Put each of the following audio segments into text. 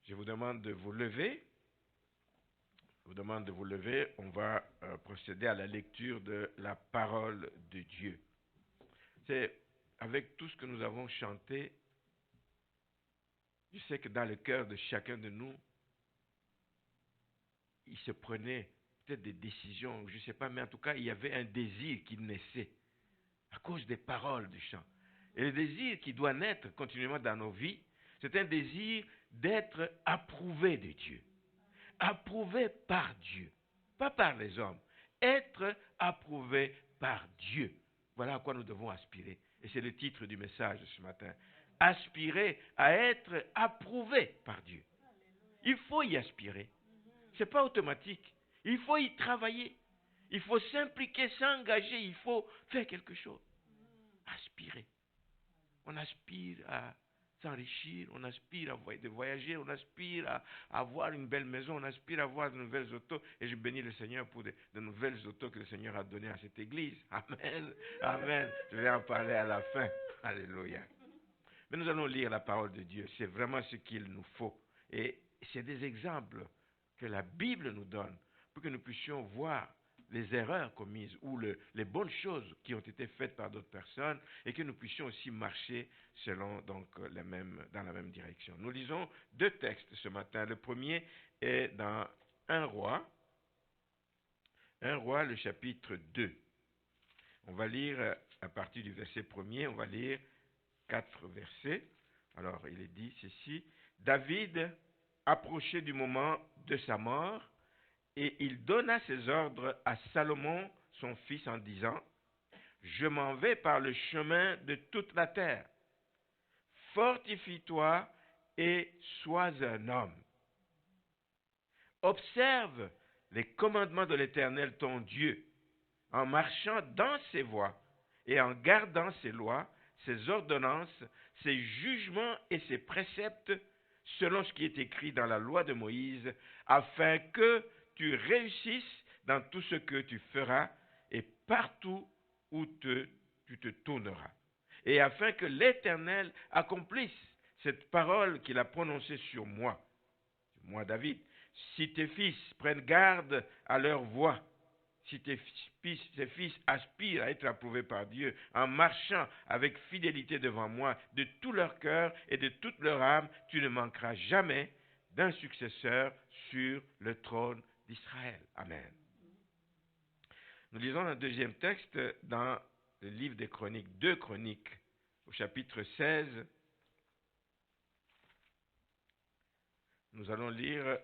Je vous demande de vous lever. Je vous demande de vous lever. On va procéder à la lecture de la parole de Dieu. C'est avec tout ce que nous avons chanté, je sais que dans le cœur de chacun de nous, il se prenait peut-être des décisions, je ne sais pas, mais en tout cas, il y avait un désir qui naissait à cause des paroles du chant. Et le désir qui doit naître continuellement dans nos vies, c'est un désir d'être approuvé de Dieu. Approuvé par Dieu, pas par les hommes. Être approuvé par Dieu. Voilà à quoi nous devons aspirer. Et c'est le titre du message de ce matin. Aspirer à être approuvé par Dieu. Il faut y aspirer. Ce n'est pas automatique. Il faut y travailler. Il faut s'impliquer, s'engager. Il faut faire quelque chose. Aspirer. On aspire à s'enrichir, on aspire à voyager, on aspire à avoir une belle maison, on aspire à avoir de nouvelles autos. Et je bénis le Seigneur pour de nouvelles autos que le Seigneur a données à cette église. Amen. Amen. Je vais en parler à la fin. Alléluia. Mais nous allons lire la parole de Dieu. C'est vraiment ce qu'il nous faut. Et c'est des exemples que la Bible nous donne pour que nous puissions voir les erreurs commises ou les bonnes choses qui ont été faites par d'autres personnes et que nous puissions aussi marcher selon donc dans la même direction. Nous lisons deux textes ce matin. Le premier est dans 1 Roi, le chapitre 2. On va lire à partir du verset 1er, on va lire 4 versets. Alors il est dit ceci: David approchait du moment de sa mort, et il donna ses ordres à Salomon, son fils, en disant: Je m'en vais par le chemin de toute la terre. Fortifie-toi et sois un homme. Observe les commandements de l'Éternel ton Dieu, en marchant dans ses voies et en gardant ses lois, ses ordonnances, ses jugements et ses préceptes, selon ce qui est écrit dans la loi de Moïse, afin que tu réussisses dans tout ce que tu feras et partout où tu te tourneras. Et afin que l'Éternel accomplisse cette parole qu'il a prononcée sur moi, David. Si tes fils prennent garde à leur voie, si tes fils aspirent à être approuvés par Dieu, en marchant avec fidélité devant moi, de tout leur cœur et de toute leur âme, tu ne manqueras jamais d'un successeur sur le trône d'Israël. Amen. Nous lisons un deuxième texte dans le livre des Chroniques, 2 Chroniques, au chapitre 16. Nous allons lire,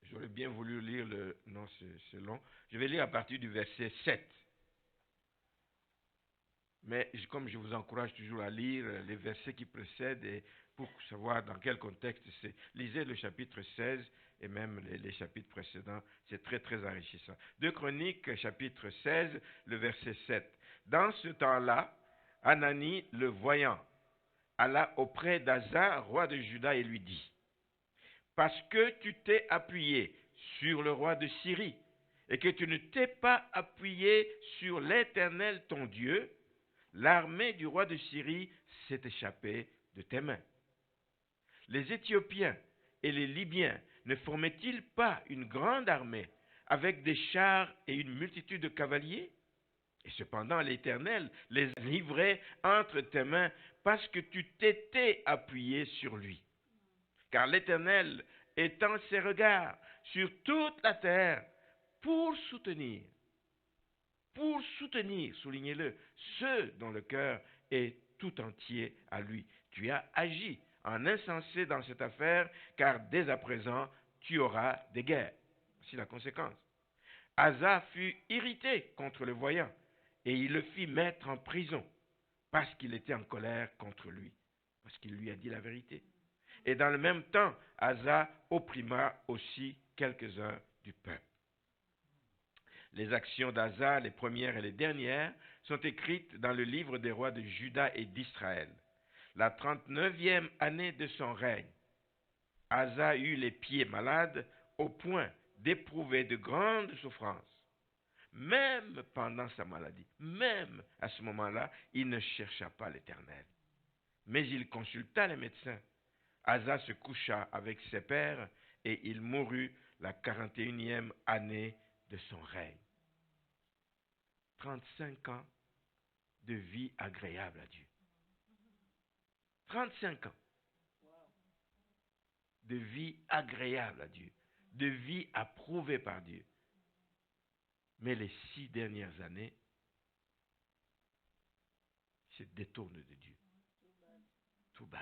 j'aurais bien voulu lire non c'est long, je vais lire à partir du verset 7. Mais comme je vous encourage toujours à lire les versets qui précèdent et pour savoir dans quel contexte c'est, lisez le chapitre 16 et même les chapitres précédents, c'est très très enrichissant. 2 Chroniques, chapitre 16, le verset 7. Dans ce temps-là, Hanani, le voyant, alla auprès d'Asa, roi de Juda, et lui dit: Parce que tu t'es appuyé sur le roi de Syrie et que tu ne t'es pas appuyé sur l'Éternel ton Dieu, l'armée du roi de Syrie s'est échappée de tes mains. Les Éthiopiens et les Libyens ne formaient-ils pas une grande armée avec des chars et une multitude de cavaliers? Et cependant l'Éternel les livrait entre tes mains parce que tu t'étais appuyé sur lui. Car l'Éternel étend ses regards sur toute la terre pour soutenir, soulignez-le, ceux dont le cœur est tout entier à lui. Tu as agi en insensé dans cette affaire, car dès à présent, tu auras des guerres. Voici la conséquence. Asa fut irrité contre le voyant, et il le fit mettre en prison, parce qu'il était en colère contre lui, parce qu'il lui a dit la vérité. Et dans le même temps, Asa opprima aussi quelques-uns du peuple. Les actions d'Asa, les premières et les dernières, sont écrites dans le livre des rois de Juda et d'Israël. La 39e année de son règne, Asa eut les pieds malades au point d'éprouver de grandes souffrances. Même pendant sa maladie, même à ce moment-là, il ne chercha pas l'Éternel. Mais il consulta les médecins, Asa se coucha avec ses pères et il mourut la 41e année de son règne. 35 ans de vie agréable à Dieu. 35 ans de vie agréable à Dieu, de vie approuvée par Dieu. Mais les 6 dernières années, se détourne de Dieu. Too bad.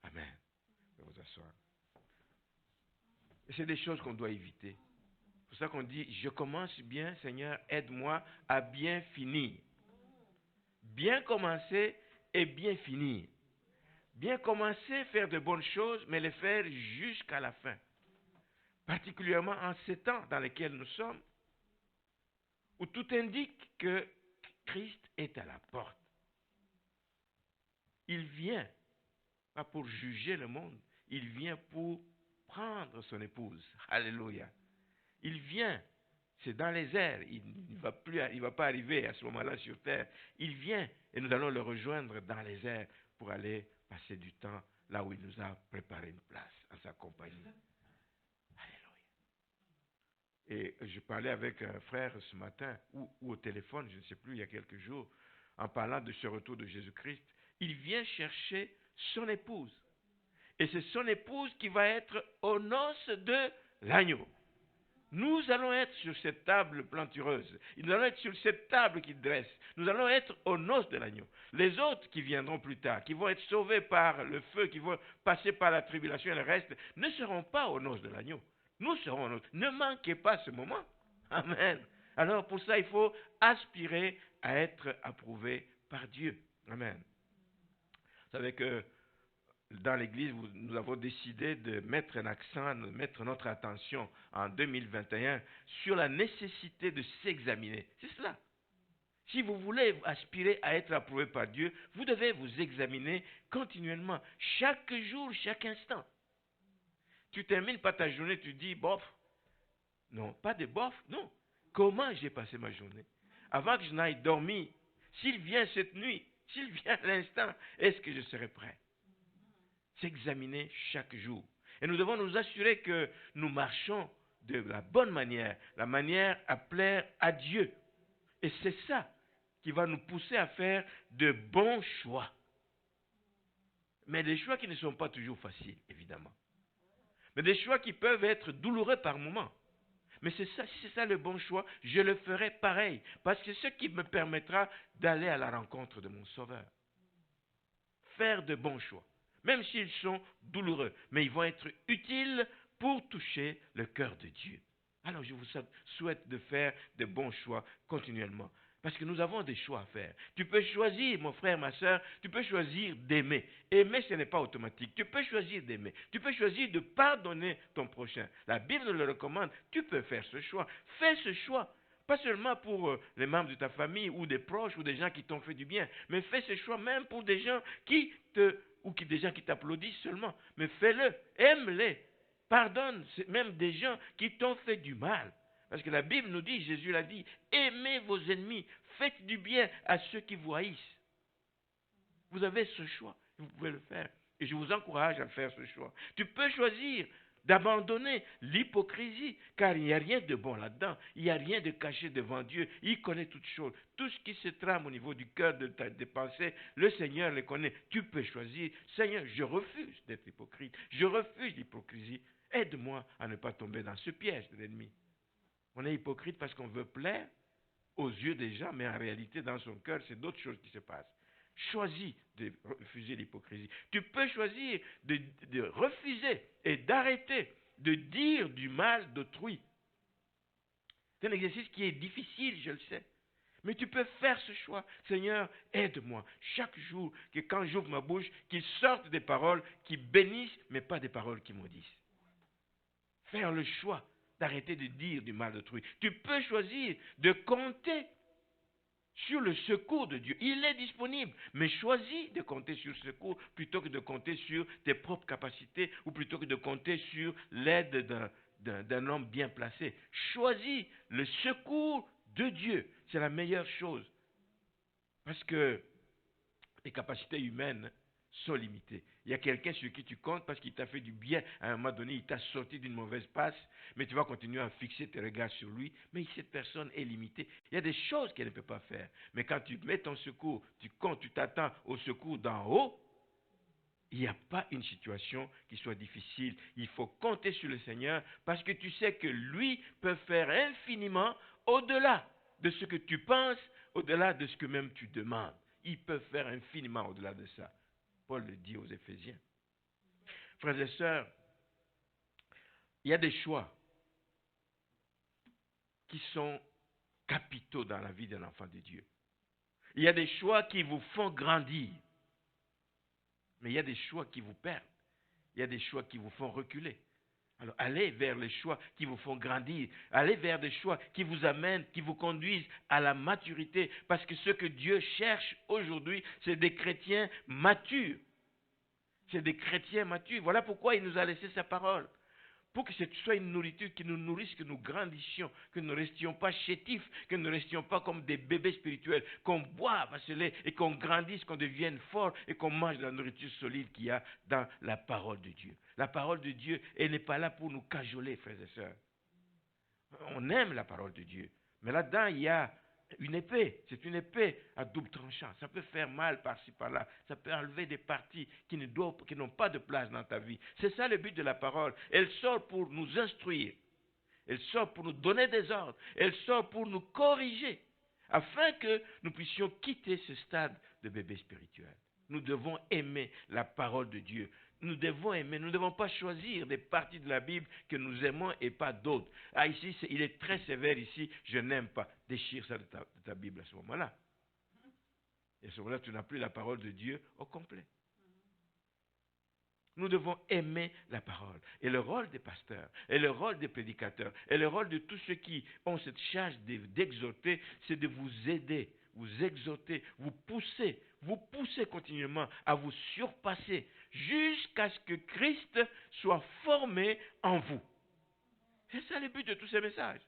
Amen. Vous pouvez vous asseoir. Et c'est des choses qu'on doit éviter. C'est pour ça qu'on dit, je commence bien, Seigneur, aide-moi à bien finir. Bien commencer et bien finir. Bien commencer, faire de bonnes choses, mais les faire jusqu'à la fin. Particulièrement en ces temps dans lesquels nous sommes, où tout indique que Christ est à la porte. Il vient, pas pour juger le monde, il vient pour prendre son épouse. Alléluia. Il vient, c'est dans les airs, il ne va pas arriver à ce moment-là sur terre. Il vient et nous allons le rejoindre dans les airs pour aller passer du temps là où il nous a préparé une place en sa compagnie. Alléluia. Et je parlais avec un frère ce matin, ou au téléphone, je ne sais plus, il y a quelques jours, en parlant de ce retour de Jésus-Christ. Il vient chercher son épouse. Et c'est son épouse qui va être aux noces de l'agneau. Nous allons être sur cette table plantureuse. Nous allons être sur cette table qui dresse. Nous allons être aux noces de l'agneau. Les autres qui viendront plus tard, qui vont être sauvés par le feu, qui vont passer par la tribulation et le reste, ne seront pas aux noces de l'agneau. Nous serons aux noces. Ne manquez pas ce moment. Amen. Alors pour ça, il faut aspirer à être approuvé par Dieu. Amen. Vous savez que dans l'Église, nous avons décidé de mettre un accent, de mettre notre attention en 2021 sur la nécessité de s'examiner. C'est cela. Si vous voulez aspirer à être approuvé par Dieu, vous devez vous examiner continuellement, chaque jour, chaque instant. Tu termines pas ta journée, tu dis bof. Non, pas de bof, non. Comment j'ai passé ma journée? Avant que je n'aille dormir, s'il vient cette nuit, s'il vient à l'instant, est-ce que je serai prêt? S'examiner chaque jour. Et nous devons nous assurer que nous marchons de la bonne manière, la manière à plaire à Dieu. Et c'est ça qui va nous pousser à faire de bons choix. Mais des choix qui ne sont pas toujours faciles, évidemment. Mais des choix qui peuvent être douloureux par moments. Mais c'est ça, si c'est ça le bon choix, je le ferai pareil. Parce que c'est ce qui me permettra d'aller à la rencontre de mon Sauveur. Faire de bons choix. Même s'ils sont douloureux, mais ils vont être utiles pour toucher le cœur de Dieu. Alors je vous souhaite de faire de bons choix continuellement. Parce que nous avons des choix à faire. Tu peux choisir, mon frère, ma soeur, tu peux choisir d'aimer. Aimer, ce n'est pas automatique. Tu peux choisir d'aimer. Tu peux choisir de pardonner ton prochain. La Bible le recommande. Tu peux faire ce choix. Fais ce choix. Pas seulement pour les membres de ta famille ou des proches ou des gens qui t'ont fait du bien, mais fais ce choix même pour des gens des gens qui t'applaudissent seulement. Mais fais-le, aime-les, pardonne même des gens qui t'ont fait du mal. Parce que la Bible nous dit, Jésus l'a dit, aimez vos ennemis, faites du bien à ceux qui vous haïssent. Vous avez ce choix, vous pouvez le faire. Et je vous encourage à faire ce choix. Tu peux choisir d'abandonner l'hypocrisie, car il n'y a rien de bon là-dedans. Il n'y a rien de caché devant Dieu. Il connaît toutes choses. Tout ce qui se trame au niveau du cœur des pensées, le Seigneur les connaît. Tu peux choisir, Seigneur, je refuse d'être hypocrite. Je refuse l'hypocrisie. Aide-moi à ne pas tomber dans ce piège de l'ennemi. On est hypocrite parce qu'on veut plaire aux yeux des gens, mais en réalité, dans son cœur, c'est d'autres choses qui se passent. Choisis de refuser l'hypocrisie. Tu peux choisir de refuser et d'arrêter de dire du mal d'autrui. C'est un exercice qui est difficile, je le sais. Mais tu peux faire ce choix. Seigneur, aide-moi chaque jour que quand j'ouvre ma bouche, qu'il sorte des paroles qui bénissent, mais pas des paroles qui maudissent. Faire le choix d'arrêter de dire du mal d'autrui. Tu peux choisir de compter sur le secours de Dieu. Il est disponible, mais choisis de compter sur ce secours plutôt que de compter sur tes propres capacités ou plutôt que de compter sur l'aide d'un homme bien placé. Choisis le secours de Dieu. C'est la meilleure chose. Parce que les capacités humaines sont limitées. Il y a quelqu'un sur qui tu comptes parce qu'il t'a fait du bien à un moment donné, il t'a sorti d'une mauvaise passe, mais tu vas continuer à fixer tes regards sur lui. Mais cette personne est limitée. Il y a des choses qu'elle ne peut pas faire. Mais quand tu mets ton secours, tu comptes, tu t'attends au secours d'en haut, il n'y a pas une situation qui soit difficile. Il faut compter sur le Seigneur parce que tu sais que lui peut faire infiniment au-delà de ce que tu penses, au-delà de ce que même tu demandes. Il peut faire infiniment au-delà de ça. Paul le dit aux Éphésiens. Frères et sœurs, il y a des choix qui sont capitaux dans la vie d'un enfant de Dieu. Il y a des choix qui vous font grandir. Mais il y a des choix qui vous perdent. Il y a des choix qui vous font reculer. Alors allez vers les choix qui vous font grandir. Allez vers des choix qui vous amènent, qui vous conduisent à la maturité. Parce que ce que Dieu cherche aujourd'hui, c'est des chrétiens matures. C'est des chrétiens matures. Voilà pourquoi il nous a laissé sa parole. Pour que ce soit une nourriture qui nous nourrisse, que nous grandissions, que nous ne restions pas chétifs, que nous ne restions pas comme des bébés spirituels, qu'on boive à ce lait et qu'on grandisse, qu'on devienne fort et qu'on mange de la nourriture solide qu'il y a dans la parole de Dieu. La parole de Dieu, elle n'est pas là pour nous cajoler, frères et sœurs. On aime la parole de Dieu, mais là-dedans, il y a une épée. C'est une épée à double tranchant. Ça peut faire mal par-ci, par-là. Ça peut enlever des parties qui n'ont pas de place dans ta vie. C'est ça le but de la parole. Elle sort pour nous instruire. Elle sort pour nous donner des ordres. Elle sort pour nous corriger, afin que nous puissions quitter ce stade de bébé spirituel. Nous devons aimer la parole de Dieu. Nous devons aimer, nous ne devons pas choisir des parties de la Bible que nous aimons et pas d'autres. Ah, ici, il est très sévère ici, je n'aime pas. Déchire ça de ta Bible à ce moment-là. Et à ce moment-là, tu n'as plus la parole de Dieu au complet. Nous devons aimer la parole. Et le rôle des pasteurs, et le rôle des prédicateurs, et le rôle de tous ceux qui ont cette charge d'exhorter, c'est de vous aider, vous exhorter, vous pousser continuellement à vous surpasser jusqu'à ce que Christ soit formé en vous. C'est ça le but de tous ces messages.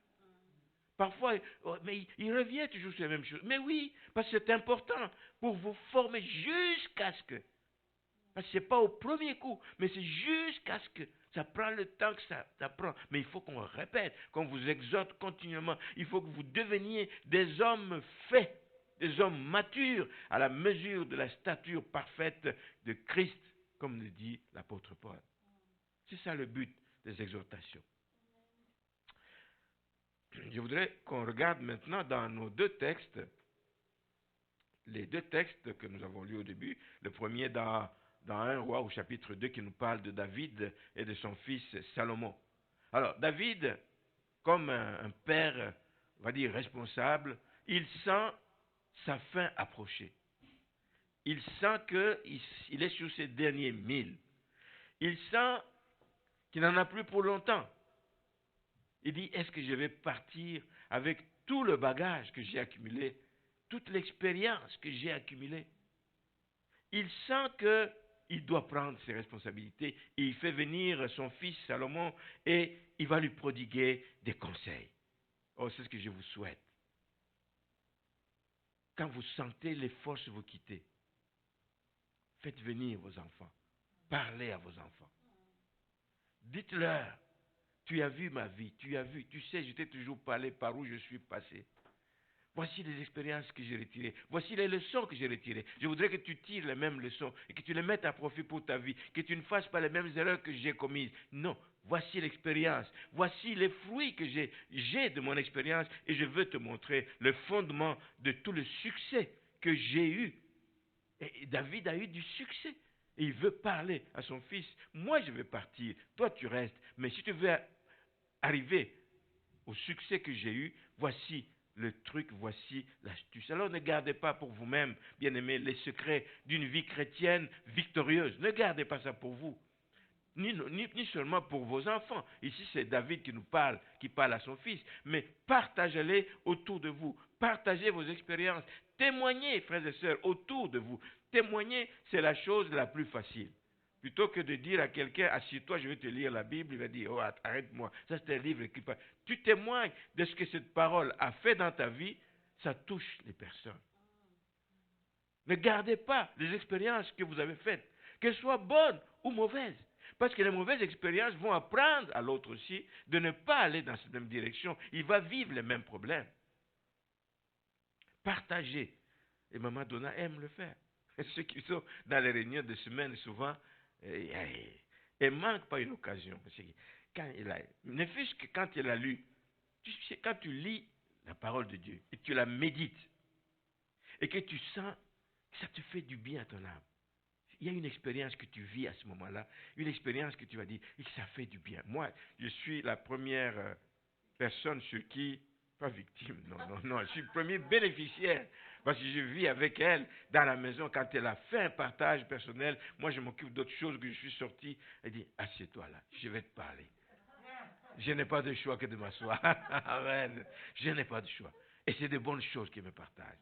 Parfois, mais il revient toujours sur les mêmes choses. Mais oui, parce que c'est important pour vous former jusqu'à ce que. Parce que ce n'est pas au premier coup, mais c'est jusqu'à ce que ça prend le temps que ça prend. Mais il faut qu'on répète, qu'on vous exhorte continuellement. Il faut que vous deveniez des hommes faits, des hommes matures, à la mesure de la stature parfaite de Christ, comme le dit l'apôtre Paul. C'est ça le but des exhortations. Je voudrais qu'on regarde maintenant dans nos deux textes, les deux textes que nous avons lus au début. Le premier dans 1 Roi au chapitre 2 qui nous parle de David et de son fils Salomon. Alors, David, comme un père, on va dire, responsable, il sent sa fin approcher. Il sent qu'il est sur ses derniers milles. Il sent qu'il n'en a plus pour longtemps. Il dit, est-ce que je vais partir avec tout le bagage que j'ai accumulé, toute l'expérience que j'ai accumulée? Il sent qu'il doit prendre ses responsabilités et il fait venir son fils Salomon et il va lui prodiguer des conseils. Oh, c'est ce que je vous souhaite. Quand vous sentez les forces vous quitter, faites venir vos enfants. Parlez à vos enfants. Dites-leur, tu as vu ma vie, tu sais, je t'ai toujours parlé par où je suis passé. Voici les expériences que j'ai retirées. Voici les leçons que j'ai retirées. Je voudrais que tu tires les mêmes leçons et que tu les mettes à profit pour ta vie. Que tu ne fasses pas les mêmes erreurs que j'ai commises. Non, voici l'expérience. Voici les fruits que j'ai de mon expérience et je veux te montrer le fondement de tout le succès que j'ai eu. Et David a eu du succès. Et il veut parler à son fils. Moi, je vais partir. Toi, tu restes. Mais si tu veux arriver au succès que j'ai eu, voici le truc, voici l'astuce. Alors ne gardez pas pour vous-même, bien-aimés, les secrets d'une vie chrétienne victorieuse. Ne gardez pas ça pour vous. Ni seulement pour vos enfants. Ici, c'est David qui nous parle, qui parle à son fils. Mais partagez-les autour de vous. Partagez vos expériences. Témoignez, frères et sœurs, autour de vous. Témoigner, c'est la chose la plus facile. Plutôt que de dire à quelqu'un, assieds-toi, je vais te lire la Bible, il va dire, oh, arrête-moi, ça c'est un livre qui parle. Tu témoignes de ce que cette parole a fait dans ta vie, ça touche les personnes. Ne gardez pas les expériences que vous avez faites. qu'elles soient bonnes ou mauvaises. Parce que les mauvaises expériences vont apprendre à l'autre aussi de ne pas aller dans cette même direction. Il va vivre les mêmes problèmes. Partager. Et Maman Donna aime le faire. Et ceux qui sont dans les réunions de semaine, souvent, ne manquent pas une occasion. Parce que quand ne fût-ce que quand il a lu, quand tu lis la parole de Dieu et que tu la médites et que tu sens que ça te fait du bien à ton âme. Il y a une expérience que tu vis à ce moment-là, une expérience que tu vas dire et que ça fait du bien. Moi, je suis la première personne sur qui, pas victime, non, je suis le premier bénéficiaire parce que je vis avec elle dans la maison. Quand elle a fait un partage personnel, moi je m'occupe d'autres choses que je suis sorti. Elle dit, assieds-toi là, je vais te parler. Je n'ai pas de choix que de m'asseoir. Amen. Je n'ai pas de choix. Et c'est de bonnes choses qu'elle me partage.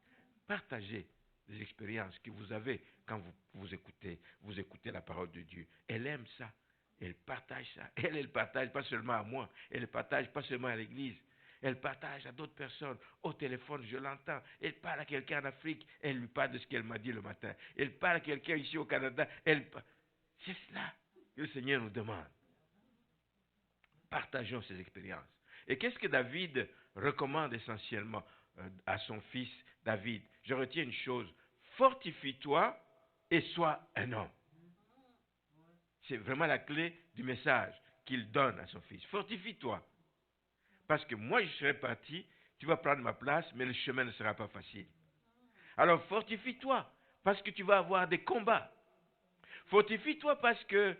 Partagez les expériences que vous avez quand vous écoutez la parole de Dieu. Elle aime ça. Elle partage ça. Elle partage pas seulement à moi. Elle ne partage pas seulement à l'église. Elle partage à d'autres personnes. Au téléphone, je l'entends. Elle parle à quelqu'un en Afrique. Elle lui parle de ce qu'elle m'a dit le matin. Elle parle à quelqu'un ici au Canada. C'est cela que le Seigneur nous demande. Partageons ces expériences. Et qu'est-ce que David recommande essentiellement à son fils David? Je retiens une chose. Fortifie-toi et sois un homme. C'est vraiment la clé du message qu'il donne à son fils. Fortifie-toi. Parce que moi, je serai parti, tu vas prendre ma place, mais le chemin ne sera pas facile. Alors, fortifie-toi, parce que tu vas avoir des combats. Fortifie-toi parce que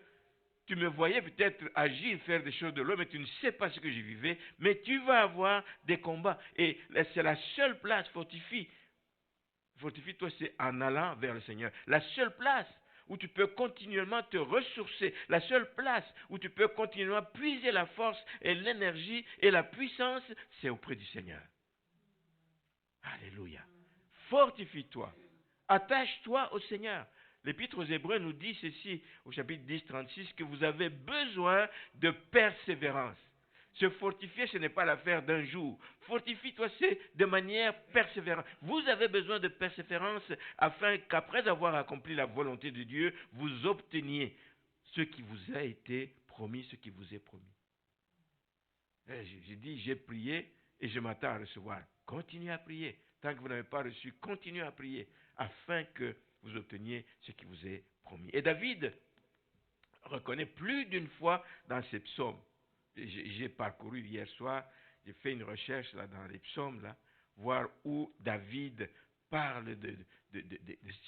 tu me voyais peut-être agir, faire des choses de l'homme, mais tu ne sais pas ce que je vivais, mais tu vas avoir des combats. Et c'est la seule place, fortifie-toi, c'est en allant vers le Seigneur. La seule place où tu peux continuellement te ressourcer, la seule place où tu peux continuellement puiser la force et l'énergie et la puissance, c'est auprès du Seigneur. Alléluia. Fortifie-toi. Attache-toi au Seigneur. L'Épître aux Hébreux nous dit ceci au chapitre 10, 36, que vous avez besoin de persévérance. Se fortifier, ce n'est pas l'affaire d'un jour. Fortifie-toi, c'est de manière persévérante. Vous avez besoin de persévérance afin qu'après avoir accompli la volonté de Dieu, vous obteniez ce qui vous a été promis, ce qui vous est promis. J'ai dit, j'ai prié et je m'attends à recevoir. Continuez à prier. Tant que vous n'avez pas reçu, continuez à prier afin que vous obteniez ce qui vous est promis. Et David reconnaît plus d'une fois dans ses psaumes. J'ai parcouru hier soir, j'ai fait une recherche là, dans les psaumes, là, voir où David parle de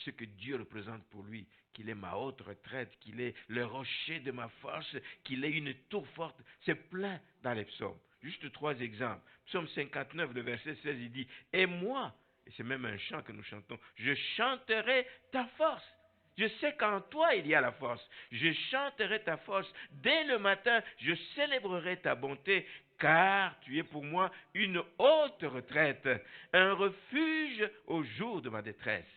ce que Dieu représente pour lui, qu'il est ma haute retraite, qu'il est le rocher de ma force, qu'il est une tour forte. C'est plein dans les psaumes. Juste 3 exemples. Psaume 59, le verset 16, il dit « Et moi », et c'est même un chant que nous chantons, « je chanterai ta force ». Je sais qu'en toi, il y a la force. Je chanterai ta force. Dès le matin, je célébrerai ta bonté, car tu es pour moi une haute retraite, un refuge au jour de ma détresse.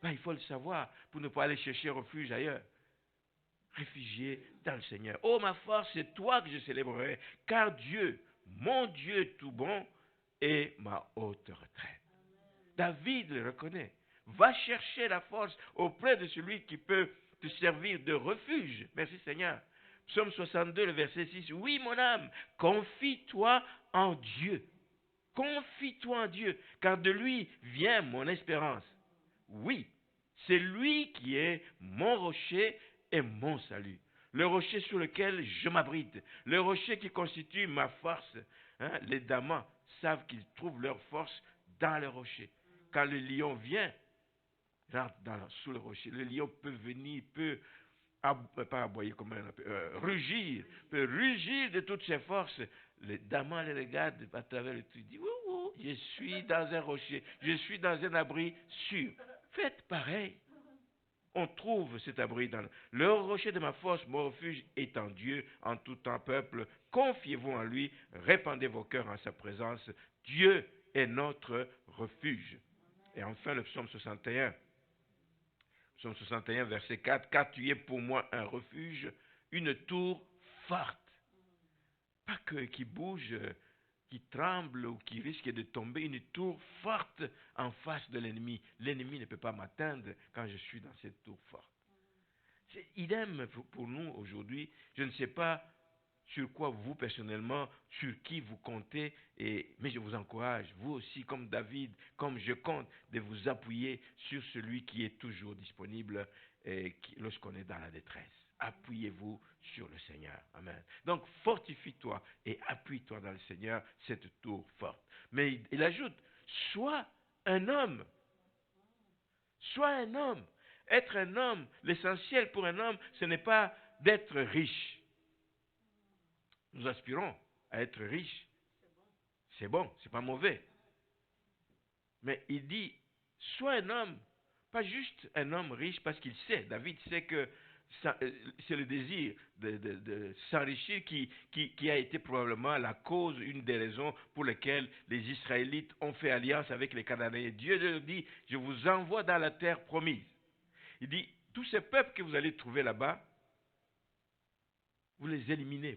Ben, il faut le savoir pour ne pas aller chercher refuge ailleurs. Réfugié dans le Seigneur. Oh, ma force, c'est toi que je célébrerai, car Dieu, mon Dieu tout bon, est ma haute retraite. David le reconnaît. Va chercher la force auprès de celui qui peut te servir de refuge. Merci Seigneur. Psaume 62, le verset 6. Oui, mon âme, confie-toi en Dieu. Confie-toi en Dieu, car de lui vient mon espérance. Oui, c'est lui qui est mon rocher et mon salut. Le rocher sur lequel je m'abrite. Le rocher qui constitue ma force. Les damans savent qu'ils trouvent leur force dans le rocher. Quand le lion vient, rentre sous le rocher. Le lion peut venir, peut, pas aboyer comme rugir, peut rugir de toutes ses forces. Les damans les regardent à travers le truc, disent, je suis dans un rocher, je suis dans un abri sûr. Faites pareil. On trouve cet abri dans le rocher de ma force, mon refuge est en Dieu, en tout temps, peuple. Confiez-vous en lui, répandez vos cœurs en sa présence. Dieu est notre refuge. Et enfin, le psaume 61. Psaume 61, verset 4. Car tu es pour moi un refuge, une tour forte. Pas que qui bouge, qui tremble ou qui risque de tomber, une tour forte en face de l'ennemi. L'ennemi ne peut pas m'atteindre quand je suis dans cette tour forte. C'est idem pour nous aujourd'hui. Je ne sais pas sur quoi vous personnellement, sur qui vous comptez, mais je vous encourage, vous aussi comme David, comme je compte, de vous appuyer sur celui qui est toujours disponible lorsqu'on est dans la détresse. Appuyez-vous sur le Seigneur. Amen. Donc fortifie-toi et appuie-toi dans le Seigneur, cette tour forte. Mais il ajoute, sois un homme. Sois un homme. Être un homme, l'essentiel pour un homme, ce n'est pas d'être riche. Nous aspirons à être riches. C'est bon, c'est pas mauvais. Mais il dit, sois un homme, pas juste un homme riche parce qu'il sait, David sait que c'est le désir de s'enrichir qui a été probablement la cause, une des raisons pour lesquelles les Israélites ont fait alliance avec les Cananéens. Dieu leur dit, je vous envoie dans la terre promise. Il dit, tous ces peuples que vous allez trouver là-bas, vous les éliminez,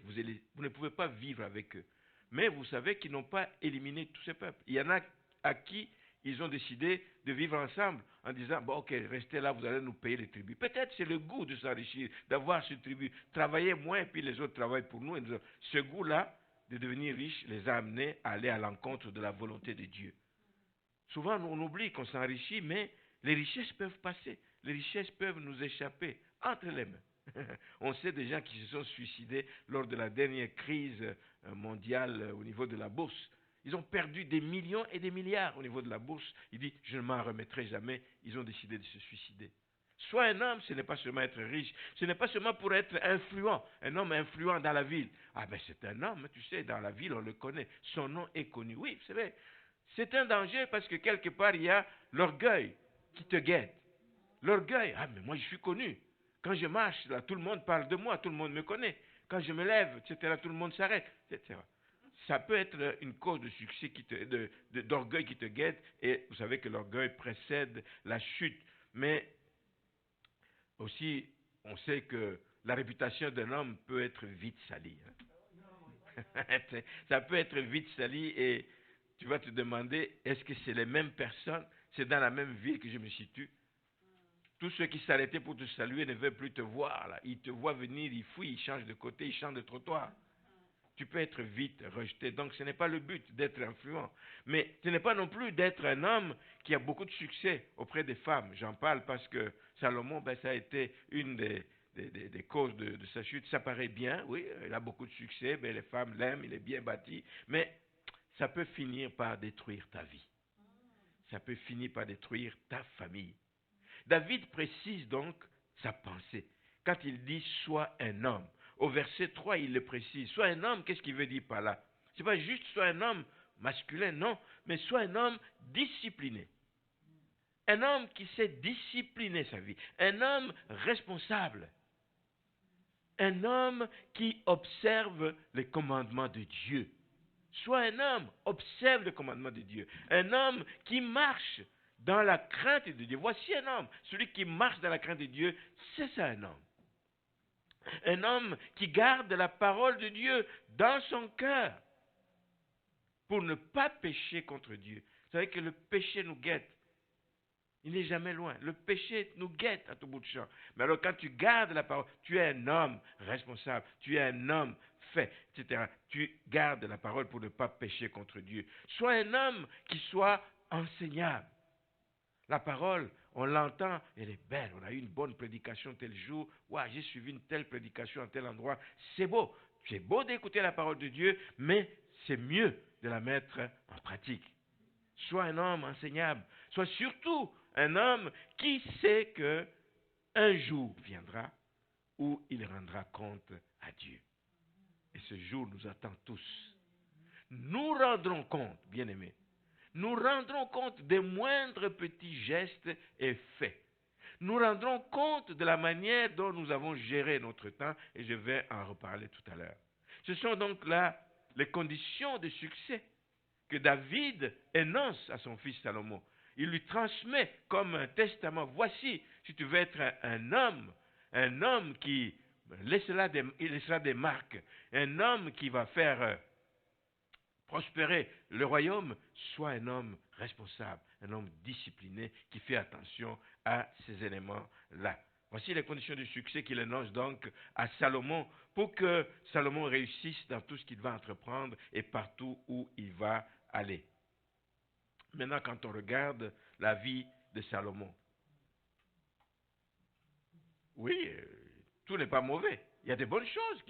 vous ne pouvez pas vivre avec eux. Mais vous savez qu'ils n'ont pas éliminé tous ces peuples. Il y en a à qui ils ont décidé de vivre ensemble en disant, bon ok, restez là, vous allez nous payer les tribus. Peut-être c'est le goût de s'enrichir, d'avoir ce tribut. Travailler moins, puis les autres travaillent pour nous. Ce goût-là de devenir riche les a amenés à aller à l'encontre de la volonté de Dieu. Souvent, on oublie qu'on s'enrichit, mais les richesses peuvent passer. Les richesses peuvent nous échapper entre les mains. On sait des gens qui se sont suicidés lors de la dernière crise mondiale au niveau de la bourse. Ils ont perdu des millions et des milliards au niveau de la bourse. Ils disent, je ne m'en remettrai jamais. Ils ont décidé de se suicider. Soit un homme, ce n'est pas seulement être riche, ce n'est pas seulement pour être influent, un homme influent dans la ville. Ah ben c'est un homme, tu sais, dans la ville on le connaît, son nom est connu. Oui, c'est vrai. C'est un danger parce que quelque part il y a l'orgueil qui te guette. L'orgueil, ah mais moi je suis connu. Quand je marche, là, tout le monde parle de moi, tout le monde me connaît. Quand je me lève, etc., tout le monde s'arrête, etc. Ça peut être une cause de succès, d'orgueil qui te guette, et vous savez que l'orgueil précède la chute. Mais aussi, on sait que la réputation d'un homme peut être vite salie. Ça peut être vite sali et tu vas te demander, est-ce que c'est les mêmes personnes, c'est dans la même ville que je me situe? Tous ceux qui s'arrêtaient pour te saluer ne veulent plus te voir. Là. Ils te voient venir, ils fouillent, ils changent de côté, ils changent de trottoir. Tu peux être vite rejeté. Donc ce n'est pas le but d'être influent. Mais ce n'est pas non plus d'être un homme qui a beaucoup de succès auprès des femmes. J'en parle parce que Salomon, ça a été une des causes de sa chute. Ça paraît bien, oui, il a beaucoup de succès, les femmes l'aiment, il est bien bâti. Mais ça peut finir par détruire ta vie. Ça peut finir par détruire ta famille. David précise donc sa pensée. Quand il dit « sois un homme », au verset 3, il le précise. Sois un homme, qu'est-ce qu'il veut dire par là? Ce n'est pas juste sois un homme masculin, non, mais sois un homme discipliné. Un homme qui sait discipliner sa vie. Un homme responsable. Un homme qui observe les commandements de Dieu. Sois un homme, observe les commandements de Dieu. Un homme qui marche dans la crainte de Dieu. Voici un homme. Celui qui marche dans la crainte de Dieu, c'est ça un homme. Un homme qui garde la parole de Dieu dans son cœur pour ne pas pécher contre Dieu. Vous savez que le péché nous guette. Il n'est jamais loin. Le péché nous guette à tout bout de champ. Mais alors quand tu gardes la parole, tu es un homme responsable, tu es un homme fait, etc. Tu gardes la parole pour ne pas pécher contre Dieu. Sois un homme qui soit enseignable. La parole, on l'entend, elle est belle. On a eu une bonne prédication tel jour. Ouais, j'ai suivi une telle prédication à tel endroit. C'est beau. C'est beau d'écouter la parole de Dieu, mais c'est mieux de la mettre en pratique. Sois un homme enseignable. Sois surtout un homme qui sait que un jour viendra où il rendra compte à Dieu. Et ce jour nous attend tous. Nous rendrons compte, bien-aimés. Nous rendrons compte des moindres petits gestes et faits. Nous rendrons compte de la manière dont nous avons géré notre temps et je vais en reparler tout à l'heure. Ce sont donc là les conditions de succès que David énonce à son fils Salomon. Il lui transmet comme un testament. Voici, si tu veux être un homme qui laissera des marques, un homme qui va faire prospérer le royaume, sois un homme responsable, un homme discipliné qui fait attention à ces éléments-là. Voici les conditions du succès qu'il énonce donc à Salomon pour que Salomon réussisse dans tout ce qu'il va entreprendre et partout où il va aller. Maintenant, quand on regarde la vie de Salomon, oui, tout n'est pas mauvais. Il y a des bonnes choses.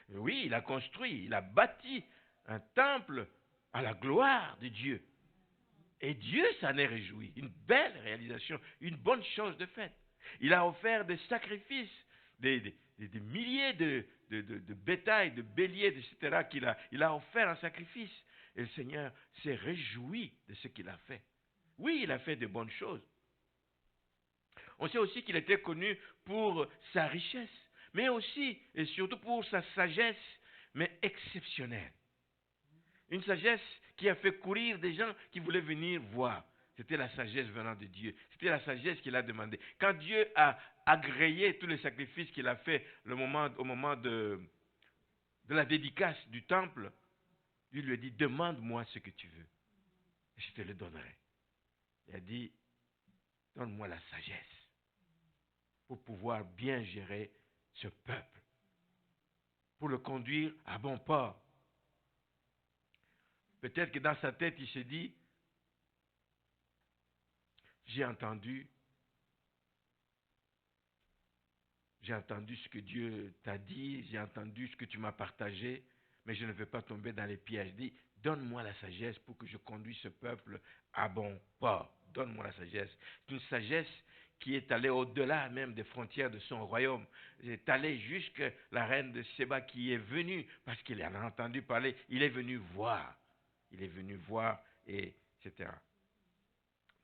Oui, il a construit, il a bâti un temple à la gloire de Dieu. Et Dieu s'en est réjoui. Une belle réalisation, une bonne chose de faite. Il a offert des sacrifices, des milliers de bétail, de béliers, etc. Il a offert en sacrifice. Et le Seigneur s'est réjoui de ce qu'il a fait. Oui, il a fait de bonnes choses. On sait aussi qu'il était connu pour sa richesse, mais aussi et surtout pour sa sagesse, mais exceptionnelle. Une sagesse qui a fait courir des gens qui voulaient venir voir. C'était la sagesse venant de Dieu. C'était la sagesse qu'il a demandé. Quand Dieu a agréé tous les sacrifices qu'il a fait au moment de la dédicace du temple, Dieu lui a dit, demande-moi ce que tu veux, et je te le donnerai. Il a dit, donne-moi la sagesse pour pouvoir bien gérer ce peuple, pour le conduire à bon port. Peut-être que dans sa tête, il s'est dit, j'ai entendu ce que Dieu t'a dit, j'ai entendu ce que tu m'as partagé, mais je ne veux pas tomber dans les pièges. Dis, donne-moi la sagesse pour que je conduise ce peuple à bon port. Donne-moi la sagesse. C'est une sagesse qui est allée au-delà même des frontières de son royaume. Elle est allée jusqu'à la reine de Séba qui est venue, parce qu'il en a entendu parler, il est venu voir. Il est venu voir, etc.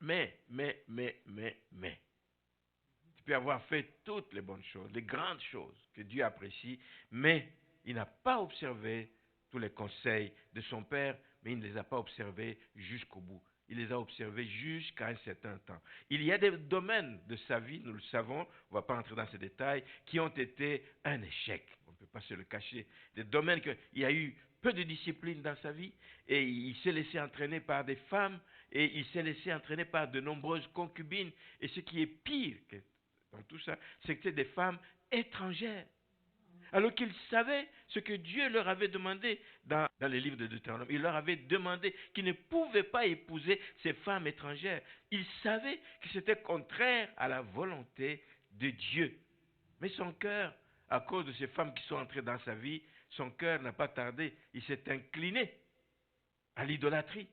Mais. Tu peux avoir fait toutes les bonnes choses, les grandes choses que Dieu apprécie, mais il n'a pas observé tous les conseils de son père, mais il ne les a pas observés jusqu'au bout. Il les a observés jusqu'à un certain temps. Il y a des domaines de sa vie, nous le savons, on ne va pas entrer dans ces détails, qui ont été un échec. On ne peut pas se le cacher. Des domaines il y a eu peu de discipline dans sa vie et il s'est laissé entraîner par des femmes et il s'est laissé entraîner par de nombreuses concubines. Et ce qui est pire dans tout ça, c'est que c'était des femmes étrangères. Alors qu'ils savaient ce que Dieu leur avait demandé dans les livres de Deutéronome. Il leur avait demandé qu'ils ne pouvaient pas épouser ces femmes étrangères. Ils savaient que c'était contraire à la volonté de Dieu. Mais son cœur, à cause de ces femmes qui sont entrées dans sa vie, son cœur n'a pas tardé. Il s'est incliné à l'idolâtrie.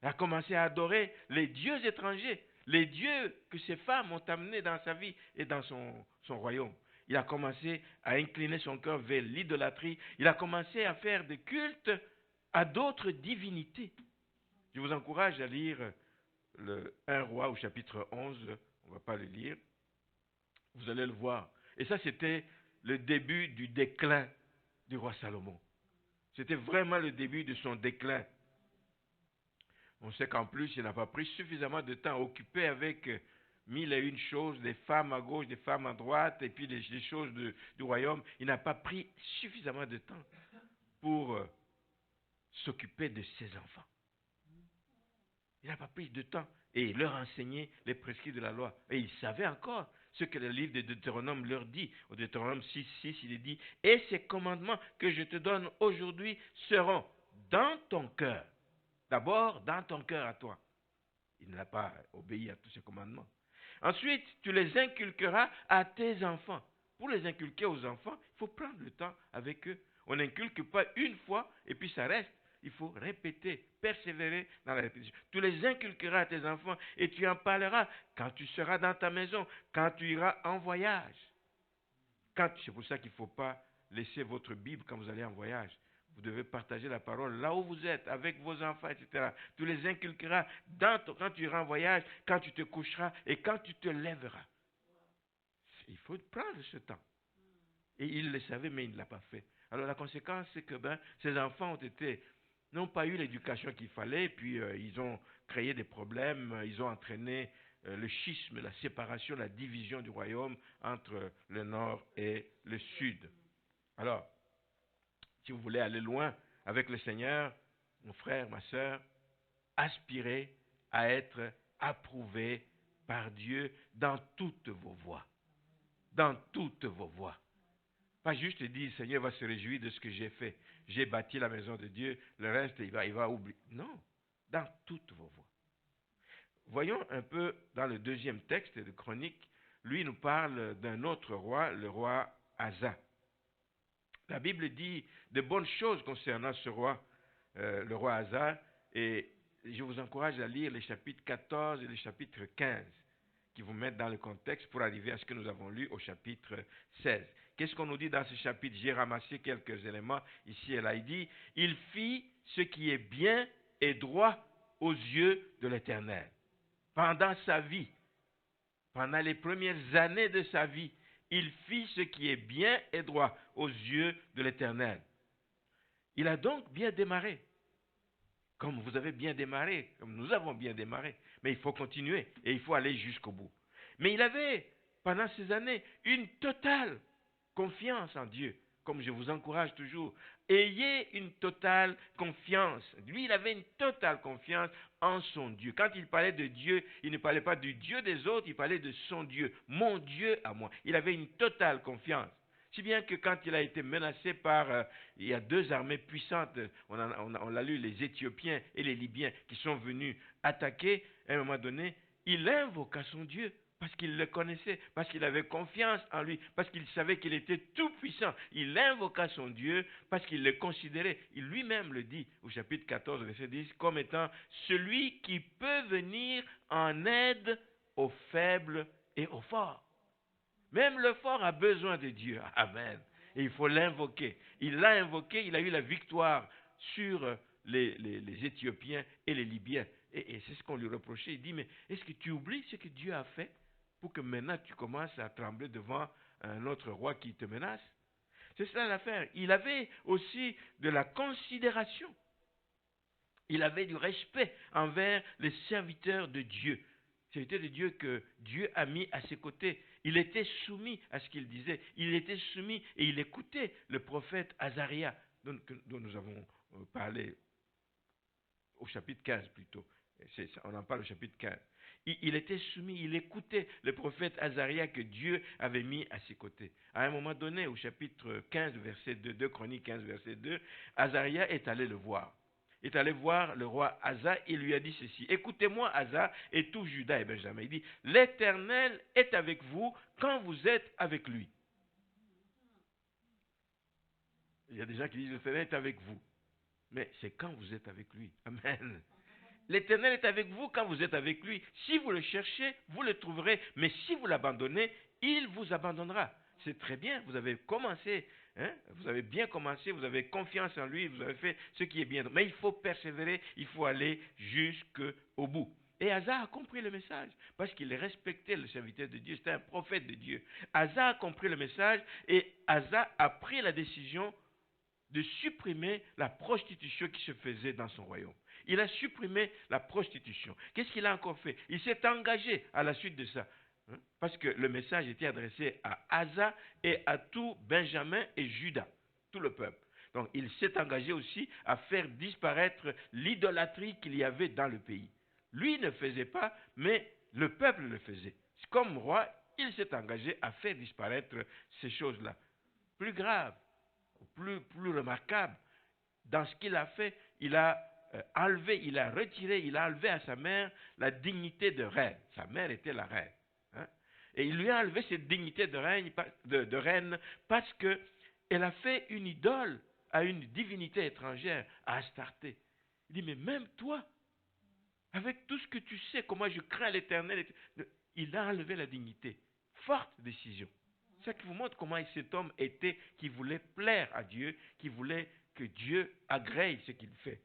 Il a commencé à adorer les dieux étrangers, les dieux que ces femmes ont amenés dans sa vie et dans son royaume. Il a commencé à incliner son cœur vers l'idolâtrie. Il a commencé à faire des cultes à d'autres divinités. Je vous encourage à lire le 1 Roi au chapitre 11. On ne va pas le lire. Vous allez le voir. Et ça, c'était le début du déclin du roi Salomon. C'était vraiment le début de son déclin. On sait qu'en plus, il n'a pas pris suffisamment de temps occupé avec mille et une choses, des femmes à gauche, des femmes à droite, et puis les choses du royaume. Il n'a pas pris suffisamment de temps pour s'occuper de ses enfants. Il n'a pas pris de temps et leur enseigner les prescrits de la loi. Et il savait encore ce que le livre de Deutéronome leur dit. Au Deutéronome 6, il est dit, « Et ces commandements que je te donne aujourd'hui seront dans ton cœur. » D'abord, dans ton cœur à toi. Il n'a pas obéi à tous ces commandements. Ensuite, tu les inculqueras à tes enfants. Pour les inculquer aux enfants, il faut prendre le temps avec eux. On n'inculque pas une fois et puis ça reste. Il faut répéter, persévérer dans la répétition. Tu les inculqueras à tes enfants et tu en parleras quand tu seras dans ta maison, quand tu iras en voyage. C'est pour ça qu'il ne faut pas laisser votre Bible quand vous allez en voyage. Vous devez partager la parole là où vous êtes, avec vos enfants, etc. Tu les inculqueras quand tu iras en voyage, quand tu te coucheras et quand tu te lèveras. Il faut prendre ce temps. Et il le savait, mais il ne l'a pas fait. Alors la conséquence, c'est que ces enfants n'ont pas eu l'éducation qu'il fallait, puis ils ont créé des problèmes, ils ont entraîné le schisme, la séparation, la division du royaume entre le nord et le sud. Alors, si vous voulez aller loin avec le Seigneur, mon frère, ma soeur, aspirez à être approuvé par Dieu dans toutes vos voies. dans toutes vos voies. Pas juste dire, Seigneur va se réjouir de ce que j'ai fait. J'ai bâti la maison de Dieu, le reste, il va oublier. Non, dans toutes vos voies. Voyons un peu dans le deuxième texte de Chronique, lui nous parle d'un autre roi, le roi Asa. La Bible dit de bonnes choses concernant ce roi, le roi Asa, et je vous encourage à lire les chapitres 14 et le chapitre 15, qui vous mettent dans le contexte pour arriver à ce que nous avons lu au chapitre 16. Qu'est-ce qu'on nous dit dans ce chapitre? J'ai ramassé quelques éléments ici et là. Il dit, il fit ce qui est bien et droit aux yeux de l'Éternel. Pendant sa vie, pendant les premières années de sa vie, il fit ce qui est bien et droit aux yeux de l'Éternel. Il a donc bien démarré. Comme vous avez bien démarré, comme nous avons bien démarré. Mais il faut continuer et il faut aller jusqu'au bout. Mais il avait, pendant ces années, une totale confiance en Dieu. Comme je vous encourage toujours, ayez une totale confiance. Lui, il avait une totale confiance en son Dieu. Quand il parlait de Dieu, il ne parlait pas du Dieu des autres, il parlait de son Dieu, mon Dieu à moi. Il avait une totale confiance. Si bien que quand il a été menacé par, il y a deux armées puissantes, on l'a lu, les Éthiopiens et les Libyens qui sont venus attaquer, à un moment donné, il invoqua son Dieu. Parce qu'il le connaissait, parce qu'il avait confiance en lui, parce qu'il savait qu'il était tout puissant. Il invoqua son Dieu parce qu'il le considérait. Il lui-même le dit au chapitre 14, verset 10, comme étant celui qui peut venir en aide aux faibles et aux forts. Même le fort a besoin de Dieu. Amen. Et il faut l'invoquer. Il l'a invoqué, il a eu la victoire sur les Éthiopiens et les Libyens. Et c'est ce qu'on lui reprochait. Il dit, mais est-ce que tu oublies ce que Dieu a fait pour que maintenant tu commences à trembler devant un autre roi qui te menace? C'est ça l'affaire. Il avait aussi de la considération. Il avait du respect envers les serviteurs de Dieu. Serviteurs de Dieu que Dieu a mis à ses côtés. Il était soumis à ce qu'il disait. Il était soumis et il écoutait le prophète Azaria, dont nous avons parlé au chapitre 15 plutôt. On en parle au chapitre 15. Il était soumis, il écoutait le prophète Azaria que Dieu avait mis à ses côtés. À un moment donné, au chapitre 15, verset 2, 2 Chroniques 15, verset 2, Azaria est allé le voir. Il est allé voir le roi Asa, il lui a dit ceci. Écoutez-moi, Asa, et tout Juda et Benjamin. Il dit, l'Éternel est avec vous quand vous êtes avec lui. Il y a des gens qui disent, l'Éternel est avec vous. Mais c'est quand vous êtes avec lui. Amen. L'Éternel est avec vous quand vous êtes avec lui. Si vous le cherchez, vous le trouverez. Mais si vous l'abandonnez, il vous abandonnera. C'est très bien, vous avez commencé. Hein? Vous avez bien commencé, vous avez confiance en lui, vous avez fait ce qui est bien. Mais il faut persévérer, il faut aller jusqu'au bout. Et Asa a compris le message, parce qu'il respectait le serviteur de Dieu, c'était un prophète de Dieu. Asa a compris le message et Asa a pris la décision de supprimer la prostitution qui se faisait dans son royaume. Il a supprimé la prostitution. Qu'est-ce qu'il a encore fait? Il s'est engagé à la suite de ça. Parce que le message était adressé à Asa et à tout Benjamin et Juda, tout le peuple. Donc il s'est engagé aussi à faire disparaître l'idolâtrie qu'il y avait dans le pays. Lui ne faisait pas, mais le peuple le faisait. Comme roi, il s'est engagé à faire disparaître ces choses-là. Plus grave, plus remarquable, dans ce qu'il a fait, il a enlevé, il a retiré, il a enlevé à sa mère la dignité de reine. Sa mère était la reine. Hein? Et il lui a enlevé cette dignité de reine parce qu'elle a fait une idole à une divinité étrangère, à Astarté. Il dit, mais même toi, avec tout ce que tu sais, comment je crains l'Éternel, il a enlevé la dignité. Forte décision. Ça qui vous montre comment cet homme était, qui voulait plaire à Dieu, qui voulait que Dieu agrée ce qu'il fait.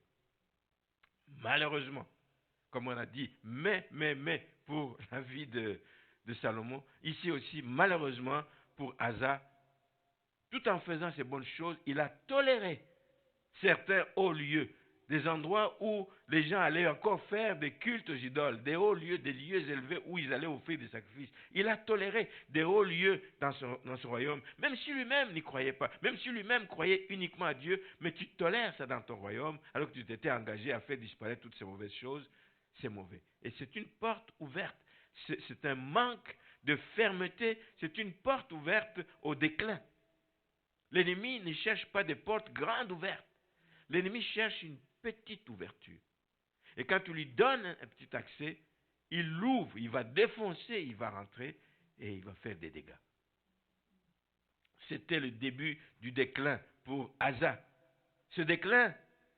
Malheureusement, comme on a dit, mais, pour la vie de Salomon, ici aussi, malheureusement, pour Asa, tout en faisant ces bonnes choses, il a toléré certains hauts lieux, des endroits où les gens allaient encore faire des cultes aux idoles, des hauts lieux, des lieux élevés où ils allaient offrir des sacrifices. Il a toléré des hauts lieux dans son royaume, même si lui-même n'y croyait pas, même si lui-même croyait uniquement à Dieu, mais tu tolères ça dans ton royaume, alors que tu t'étais engagé à faire disparaître toutes ces mauvaises choses, c'est mauvais. Et c'est une porte ouverte, c'est un manque de fermeté, c'est une porte ouverte au déclin. L'ennemi ne cherche pas des portes grandes ouvertes. L'ennemi cherche une petite ouverture. Et quand tu lui donnes un petit accès, il l'ouvre, il va défoncer, il va rentrer et il va faire des dégâts. C'était le début du déclin pour Asa. Ce déclin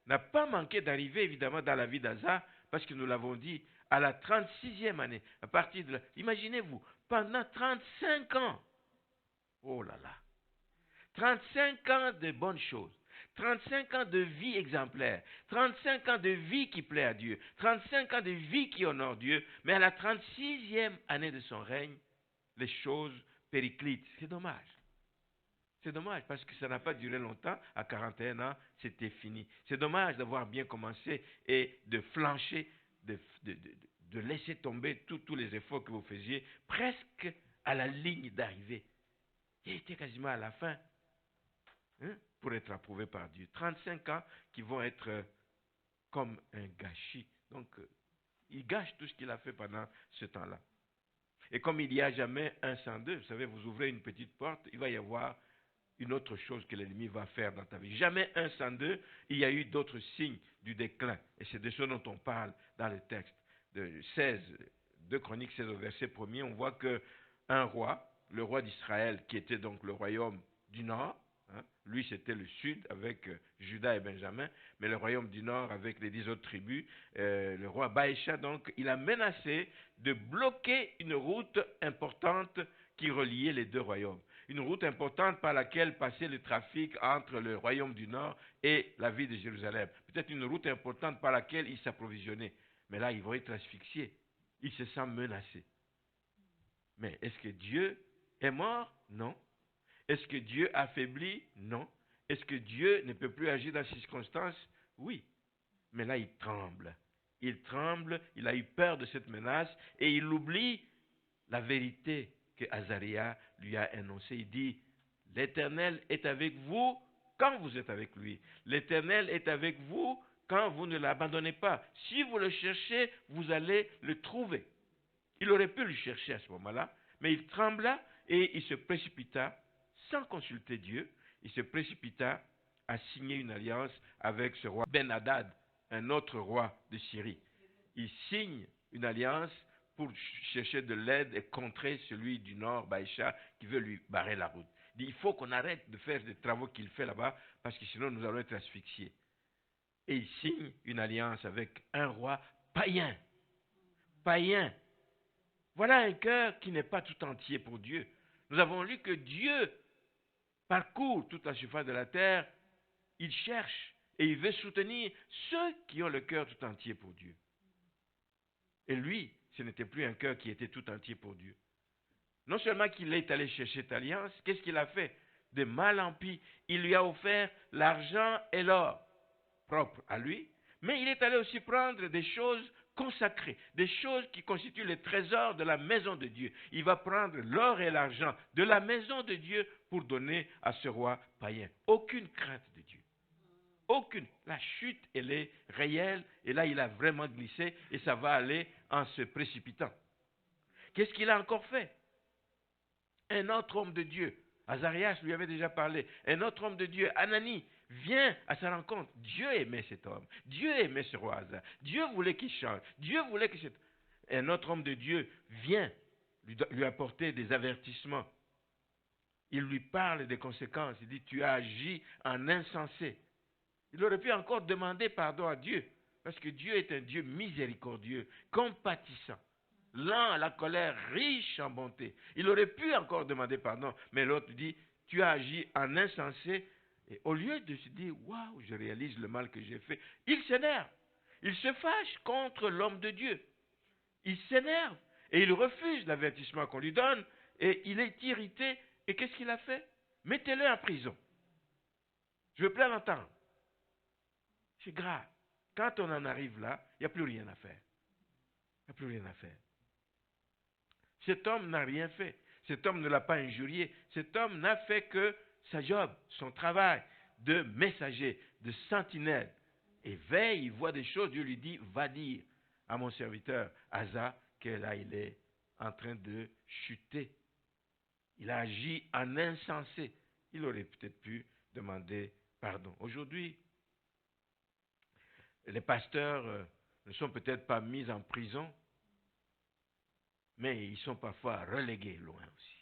n'a pas manqué d'arriver évidemment dans la vie d'Asa, parce que nous l'avons dit, à la 36e année, à partir de là, imaginez-vous, pendant 35 ans, oh là là, 35 ans de bonnes choses, 35 ans de vie exemplaire, 35 ans de vie qui plaît à Dieu, 35 ans de vie qui honore Dieu, mais à la 36e année de son règne, les choses périclitent. C'est dommage. C'est dommage parce que ça n'a pas duré longtemps. À 41 ans, c'était fini. C'est dommage d'avoir bien commencé et de flancher, de laisser tomber tous les efforts que vous faisiez presque à la ligne d'arrivée. Il était quasiment à la fin pour être approuvé par Dieu. 35 ans qui vont être comme un gâchis. Donc, il gâche tout ce qu'il a fait pendant ce temps-là. Et comme il n'y a jamais un sans deux, vous savez, vous ouvrez une petite porte, il va y avoir une autre chose que l'ennemi va faire dans ta vie. Jamais un sans deux, il y a eu d'autres signes du déclin. Et c'est de ce dont on parle dans le texte. De 2 Chroniques 16 au verset 1er, on voit qu'un roi, le roi d'Israël, qui était donc le royaume du nord, lui c'était le sud avec Juda et Benjamin, mais le royaume du nord avec les 10 autres tribus, le roi Baïcha, donc, il a menacé de bloquer une route importante qui reliait les deux royaumes. Une route importante par laquelle passait le trafic entre le royaume du Nord et la ville de Jérusalem. Peut-être une route importante par laquelle ils s'approvisionnaient. Mais là, ils vont être asphyxiés. Ils se sentent menacés. Mais est-ce que Dieu est mort? Non. Est-ce que Dieu affaiblit? Non. Est-ce que Dieu ne peut plus agir dans ces circonstances? Oui. Mais là, il tremble. Il tremble, il a eu peur de cette menace et il oublie la vérité que Azaria lui a annoncée. Il dit, l'Éternel est avec vous quand vous êtes avec lui. L'Éternel est avec vous quand vous ne l'abandonnez pas. Si vous le cherchez, vous allez le trouver. Il aurait pu le chercher à ce moment-là, mais il trembla et il se précipita, sans consulter Dieu, il se précipita à signer une alliance avec ce roi Ben-Hadad, un autre roi de Syrie. Il signe une alliance pour chercher de l'aide et contrer celui du nord, Baïcha, qui veut lui barrer la route. Il dit, il faut qu'on arrête de faire des travaux qu'il fait là-bas, parce que sinon nous allons être asphyxiés. Et il signe une alliance avec un roi païen. Païen. Voilà un cœur qui n'est pas tout entier pour Dieu. Nous avons lu que Dieu parcourt toute la surface de la terre, il cherche et il veut soutenir ceux qui ont le cœur tout entier pour Dieu. Et lui, ce n'était plus un cœur qui était tout entier pour Dieu. Non seulement qu'il est allé chercher cette alliance, qu'est-ce qu'il a fait? De mal en pis, il lui a offert l'argent et l'or propres à lui, mais il est allé aussi prendre des choses consacrées, des choses qui constituent les trésors de la maison de Dieu. Il va prendre l'or et l'argent de la maison de Dieu pour donner à ce roi païen. Aucune crainte de Dieu. Aucune. La chute, elle est réelle, et là, il a vraiment glissé, et ça va aller en se précipitant. Qu'est-ce qu'il a encore fait? Un autre homme de Dieu, Azarias lui avait déjà parlé, un autre homme de Dieu, Anani, vient à sa rencontre. Dieu aimait cet homme, Dieu aimait ce roi Asa, Dieu voulait qu'il change, Dieu voulait que un autre homme de Dieu vient lui apporter des avertissements. Il lui parle des conséquences, il dit, tu as agi en insensé. Il aurait pu encore demander pardon à Dieu, parce que Dieu est un Dieu miséricordieux, compatissant, lent à la colère, riche en bonté. Il aurait pu encore demander pardon, mais l'autre dit, tu as agi en insensé, et au lieu de se dire, waouh, je réalise le mal que j'ai fait, il s'énerve, il se fâche contre l'homme de Dieu. Il s'énerve, et il refuse l'avertissement qu'on lui donne, et il est irrité, et qu'est-ce qu'il a fait? Mettez-le en prison. Je veux plus l'entendre. C'est grave. Quand on en arrive là, il n'y a plus rien à faire. Il n'y a plus rien à faire. Cet homme n'a rien fait. Cet homme ne l'a pas injurié. Cet homme n'a fait que sa job, son travail de messager, de sentinelle. Et veille, il voit des choses, Dieu lui dit, va dire à mon serviteur Asa que là il est en train de chuter. Il a agi en insensé. Il aurait peut-être pu demander pardon. Aujourd'hui, les pasteurs ne sont peut-être pas mis en prison, mais ils sont parfois relégués loin aussi.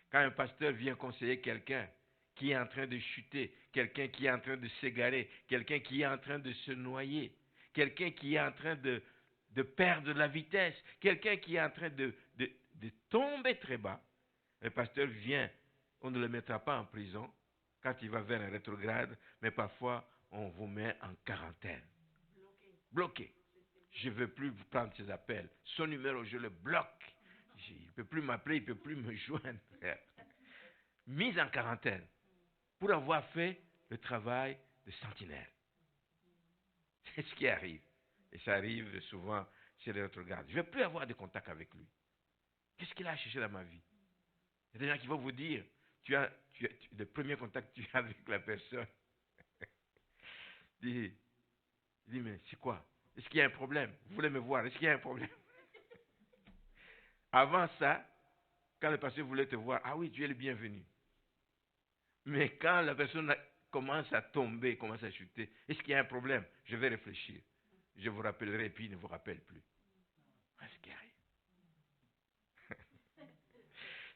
Quand un pasteur vient conseiller quelqu'un qui est en train de chuter, quelqu'un qui est en train de s'égarer, quelqu'un qui est en train de se noyer, quelqu'un qui est en train de perdre la vitesse, quelqu'un qui est en train de tomber très bas, le pasteur vient, on ne le mettra pas en prison quand il va vers un rétrograde, mais parfois on vous met en quarantaine. Bloqué. Je ne veux plus vous prendre ses appels. Son numéro, je le bloque. Il ne peut plus m'appeler, il ne peut plus me joindre. Mise en quarantaine pour avoir fait le travail de sentinelle. C'est ce qui arrive. Et ça arrive souvent chez les rétrogrades. Je ne vais plus avoir de contact avec lui. Qu'est-ce qu'il a cherché dans ma vie? Il y a des gens qui vont vous dire, le premier contact que tu as avec la personne. Il dit, mais c'est quoi? Est-ce qu'il y a un problème? Vous voulez me voir? Est-ce qu'il y a un problème? Avant ça, quand le pasteur voulait te voir, ah oui, tu es le bienvenu. Mais quand la personne commence à tomber, commence à chuter, est-ce qu'il y a un problème? Je vais réfléchir. Je vous rappellerai et puis il ne vous rappelle plus. C'est ce qui arrive.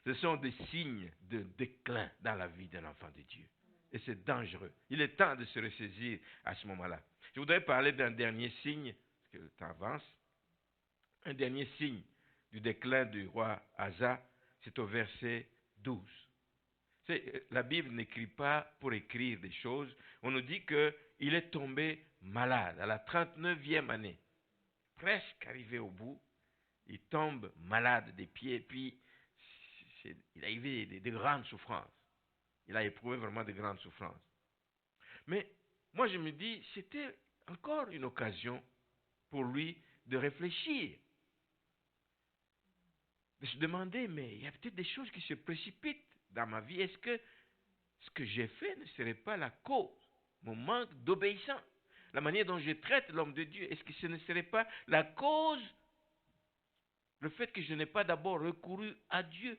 Ce sont des signes de déclin dans la vie d'un enfant de Dieu. Et c'est dangereux. Il est temps de se ressaisir à ce moment-là. Je voudrais parler d'un dernier signe, parce que le temps avance. Un dernier signe du déclin du roi Asa, c'est au verset 12. La Bible n'écrit pas pour écrire des choses. On nous dit qu'il est tombé malade à la 39e année. Presque arrivé au bout, il tombe malade des pieds, puis il a eu de grandes souffrances. Il a éprouvé vraiment de grandes souffrances. Mais moi je me dis, c'était encore une occasion pour lui de réfléchir. De se demander, mais il y a peut-être des choses qui se précipitent dans ma vie. Est-ce que ce que j'ai fait ne serait pas la cause, mon manque d'obéissance, la manière dont je traite l'homme de Dieu, est-ce que ce ne serait pas la cause, le fait que je n'ai pas d'abord recouru à Dieu,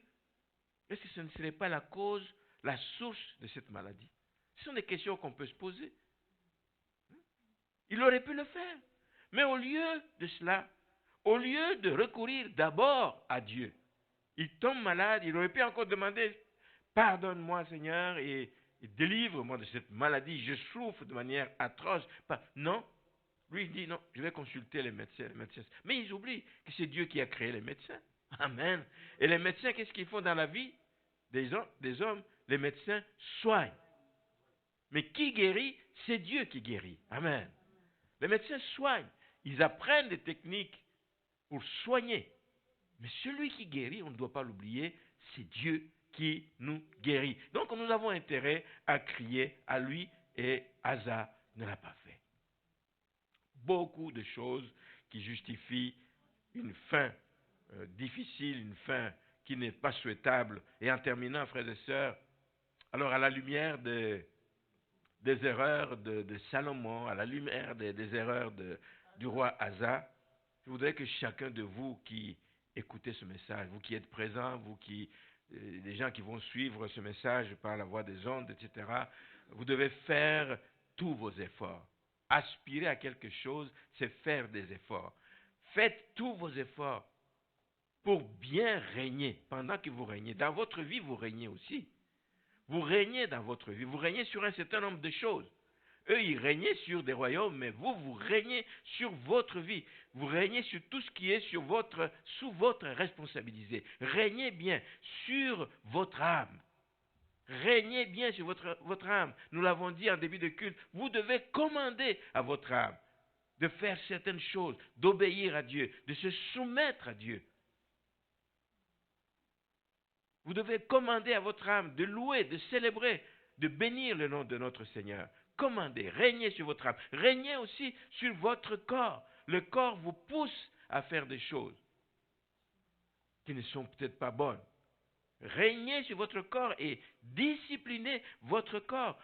est-ce que ce ne serait pas la cause, la source de cette maladie? Ce sont des questions qu'on peut se poser. Il aurait pu le faire. Mais au lieu de cela, au lieu de recourir d'abord à Dieu, il tombe malade, il aurait pu encore demander, pardonne-moi Seigneur et délivre-moi de cette maladie, je souffre de manière atroce. Non, lui il dit non, je vais consulter les médecins. Mais ils oublient que c'est Dieu qui a créé les médecins. Amen. Et les médecins, qu'est-ce qu'ils font dans la vie des hommes? Les médecins soignent. Mais qui guérit? C'est Dieu qui guérit. Amen. Les médecins soignent. Ils apprennent des techniques pour soigner. Mais celui qui guérit, on ne doit pas l'oublier, c'est Dieu qui nous guérit. Donc nous avons intérêt à crier à lui et Asa ne l'a pas fait. Beaucoup de choses qui justifient une fin difficile, une fin qui n'est pas souhaitable. Et en terminant, frères et sœurs, alors à la lumière des erreurs de Salomon, à la lumière des erreurs du roi Asa, je voudrais que chacun de vous qui écoutez ce message, vous qui êtes présents, vous qui, les gens qui vont suivre ce message par la voie des ondes, etc., vous devez faire tous vos efforts. Aspirer à quelque chose, c'est faire des efforts. Faites tous vos efforts pour bien régner. Pendant que vous régnez, dans votre vie, vous régnez aussi. Vous régnez dans votre vie, vous régnez sur un certain nombre de choses. Eux, ils régnaient sur des royaumes, mais vous, vous régnez sur votre vie. Vous régnez sur tout ce qui est sous votre responsabilité. Régnez bien sur votre âme. Régnez bien sur votre âme. Nous l'avons dit en début de culte, vous devez commander à votre âme de faire certaines choses, d'obéir à Dieu, de se soumettre à Dieu. Vous devez commander à votre âme de louer, de célébrer, de bénir le nom de notre Seigneur. Commandez, régnez sur votre âme. Régnez aussi sur votre corps. Le corps vous pousse à faire des choses qui ne sont peut-être pas bonnes. Régnez sur votre corps et disciplinez votre corps.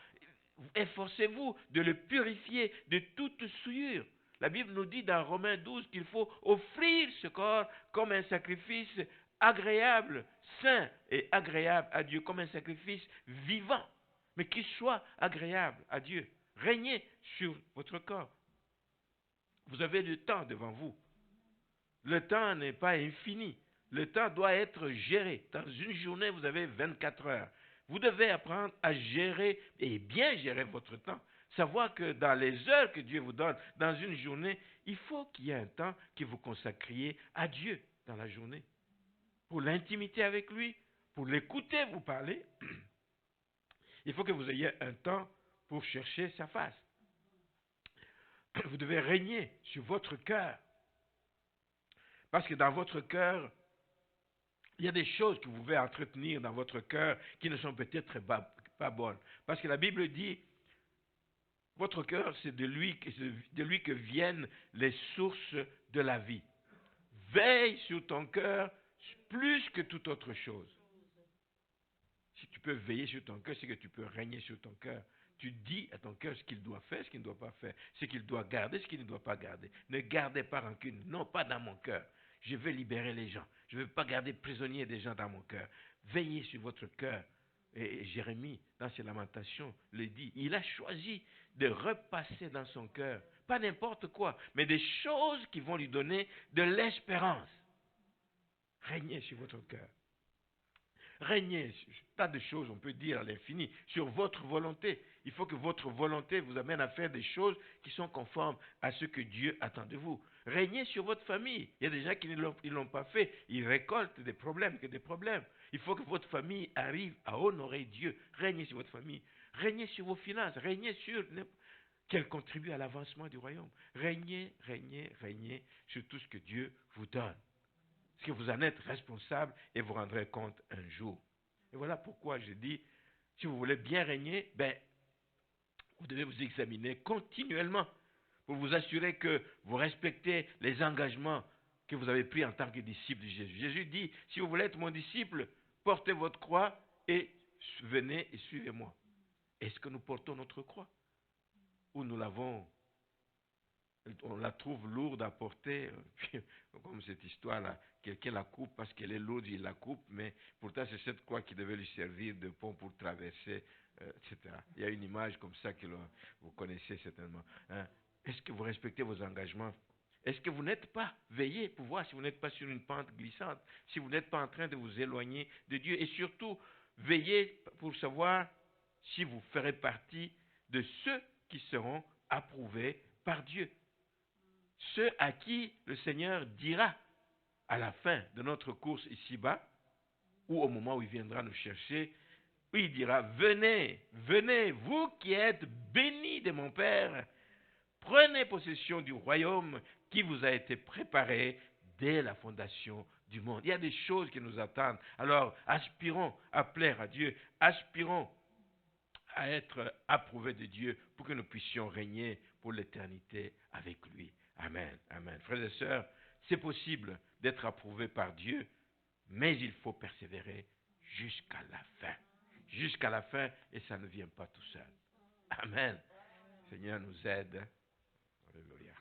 Efforcez-vous de le purifier de toute souillure. La Bible nous dit dans Romains 12 qu'il faut offrir ce corps comme un sacrifice agréable, saint et agréable à Dieu, comme un sacrifice vivant, mais qui soit agréable à Dieu. Régnez sur votre corps. Vous avez le temps devant vous. Le temps n'est pas infini. Le temps doit être géré. Dans une journée, vous avez 24 heures. Vous devez apprendre à gérer et bien gérer votre temps. Savoir que dans les heures que Dieu vous donne, dans une journée, il faut qu'il y ait un temps que vous consacriez à Dieu dans la journée. Pour l'intimité avec lui, pour l'écouter vous parler, il faut que vous ayez un temps pour chercher sa face. Vous devez régner sur votre cœur. Parce que dans votre cœur, il y a des choses que vous pouvez entretenir dans votre cœur qui ne sont peut-être pas bonnes. Parce que la Bible dit, votre cœur, c'est de lui que viennent les sources de la vie. Veille sur ton cœur plus que toute autre chose. Si tu peux veiller sur ton cœur, c'est que tu peux régner sur ton cœur. Tu dis à ton cœur ce qu'il doit faire, ce qu'il ne doit pas faire, ce qu'il doit garder, ce qu'il ne doit pas garder. Ne gardez pas rancune, non, pas dans mon cœur. Je veux libérer les gens. Je ne veux pas garder prisonniers des gens dans mon cœur. Veillez sur votre cœur. Et Jérémie, dans ses lamentations, le dit. Il a choisi de repasser dans son cœur, pas n'importe quoi, mais des choses qui vont lui donner de l'espérance. Régnez sur votre cœur. Régnez sur tas de choses, on peut dire à l'infini, sur votre volonté. Il faut que votre volonté vous amène à faire des choses qui sont conformes à ce que Dieu attend de vous. Régnez sur votre famille. Il y a des gens qui ne l'ont pas fait. Ils récoltent des problèmes, Il faut que votre famille arrive à honorer Dieu. Régnez sur votre famille. Régnez sur vos finances. Régnez sur qu'elles contribuent à l'avancement du royaume. Régnez sur tout ce que Dieu vous donne. Parce que vous en êtes responsable et vous rendrez compte un jour. Et voilà pourquoi je dis, si vous voulez bien régner, vous devez vous examiner continuellement pour vous assurer que vous respectez les engagements que vous avez pris en tant que disciple de Jésus. Jésus dit, si vous voulez être mon disciple, portez votre croix et venez et suivez-moi. Est-ce que nous portons notre croix? Ou on la trouve lourde à porter, comme cette histoire-là. Quelqu'un la coupe parce qu'elle est lourde, il la coupe, mais pourtant c'est cette croix qui devait lui servir de pont pour traverser, etc. Il y a une image comme ça que vous connaissez certainement. Hein? Est-ce que vous respectez vos engagements? Est-ce que vous n'êtes pas veillé pour voir si vous n'êtes pas sur une pente glissante, si vous n'êtes pas en train de vous éloigner de Dieu? Et surtout, veillez pour savoir si vous ferez partie de ceux qui seront approuvés par Dieu. Ceux à qui le Seigneur dira à la fin de notre course ici-bas, ou au moment où il viendra nous chercher, où il dira, venez, venez, vous qui êtes bénis de mon Père, prenez possession du royaume qui vous a été préparé dès la fondation du monde. Il y a des choses qui nous attendent. Alors, aspirons à plaire à Dieu, aspirons à être approuvés de Dieu pour que nous puissions régner pour l'éternité avec lui. Amen, amen. Frères et sœurs, c'est possible d'être approuvé par Dieu, mais il faut persévérer jusqu'à la fin. Jusqu'à la fin, et ça ne vient pas tout seul. Amen. Seigneur nous aide. Alléluia.